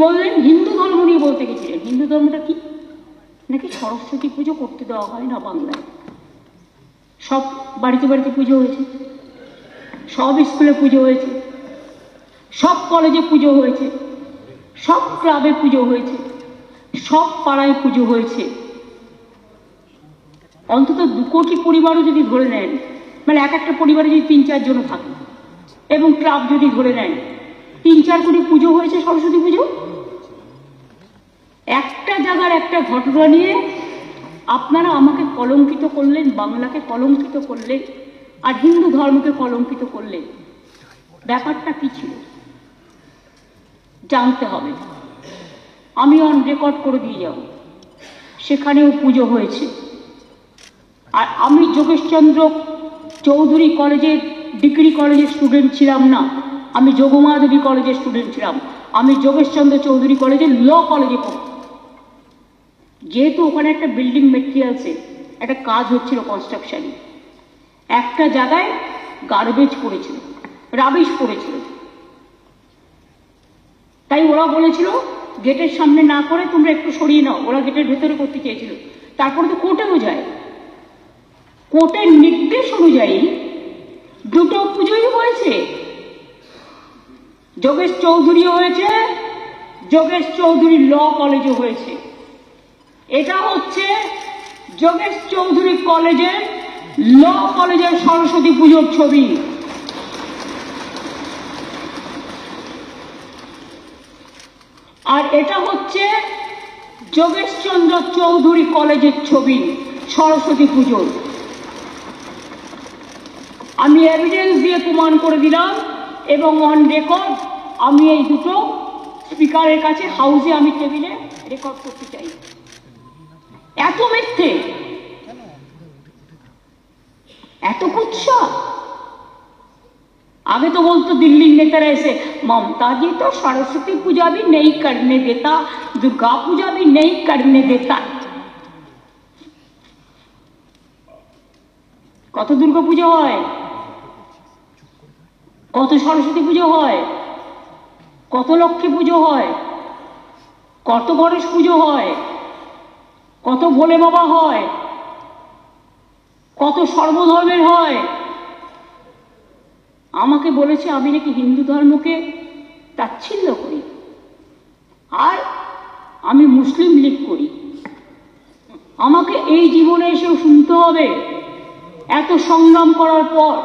বললেন? হিন্দু ধর্ম নিয়ে বলতে গেছিলেন। হিন্দু ধর্মটা কি? নাকি সরস্বতী পুজো করতে দেওয়া হয় না বাংলায়। সব বাড়িতে বাড়িতে পুজো হয়েছে, সব স্কুলে পুজো হয়েছে, সব কলেজে পুজো হয়েছে, সব ক্লাবে পুজো হয়েছে, সব পাড়ায় পুজো হয়েছে। অন্তত 2 কোটি পরিবারও যদি ধরে নেন, মানে এক একটা পরিবারে যদি 3-4 জন থাকে এবং ক্লাব যদি ধরে নেন, 3-4 কোটি পুজো হয়েছে সরস্বতী পুজো। একটা জায়গার একটা ঘটনা নিয়ে আপনারা আমাকে কলঙ্কিত করলেন, বাংলাকে কলঙ্কিত করলেন, আর হিন্দু ধর্মকে কলঙ্কিত করলেন। ব্যাপারটা কি ছিল জানতে হবে। আমি অন রেকর্ড করে দিয়ে যাব, সেখানেও পুজো হয়েছে। আর আমি যোগেশচন্দ্র চৌধুরী কলেজের ডিগ্রি কলেজের স্টুডেন্ট ছিলাম না, আমি যোগমাধবী কলেজের স্টুডেন্ট ছিলাম। আমি যোগেশচন্দ্র চৌধুরী কলেজের ল কলেজে পড়তাম। যেহেতু ওখানে একটা বিল্ডিং মেটেরিয়ালসে একটা কাজ হচ্ছিল, কনস্ট্রাকশনে, একটা জায়গায় গার্বেজ পড়েছিল, রাবিশ পড়েছিল। তাই ওরা বলেছিল গেটের সামনে না করে তোমরা একটু সরিয়ে নাও। ওরা গেটের ভেতরে করতে চেয়েছিল। তারপরে তো কোর্টেও যায়। কোর্টের নির্দেশ অনুযায়ী 2টো পুজোই হয়েছে। যোগেশ চৌধুরী হয়েছে, যোগেশ চৌধুরী ল কলেজে হয়েছে। এটা হচ্ছে যোগেশ চৌধুরী কলেজের ল কলেজের সরস্বতী পুজোর ছবি। আর এটা হচ্ছে যোগেশচন্দ্র চৌধুরী কলেজের ছবি সরস্বতী পুজোর। আমি এভিডেন্স দিয়ে প্রমাণ করে দিলাম এবং অন রেকর্ড আমি এই দুটো স্পিকারের কাছে হাউসে আমি টেবিলে রেকর্ড করতে চাই। এত মিথ্যে, এত কুৎসা। आगे तो बोलते दिल्ली नेतारा ऐसे ममता जी तो सरस्वती पूजा भी नहीं करने देता, दुर्गा पूजा भी नहीं करने देता। कत दुर्गा पूजा है, कत सरस्वती पूजा है, कत लक्ष्मी पूजो है, कत गणेश पूजो है, कत भोले बाबा है, कत सर्वधर्मेर है। আমাকে বলেছে আমি নাকি হিন্দু ধর্মকে তাচ্ছিল্য করি আর আমি মুসলিম লীগ করি। আমাকে এই জীবনে এসেও শুনতে হবে এত সংগ্রাম করার পর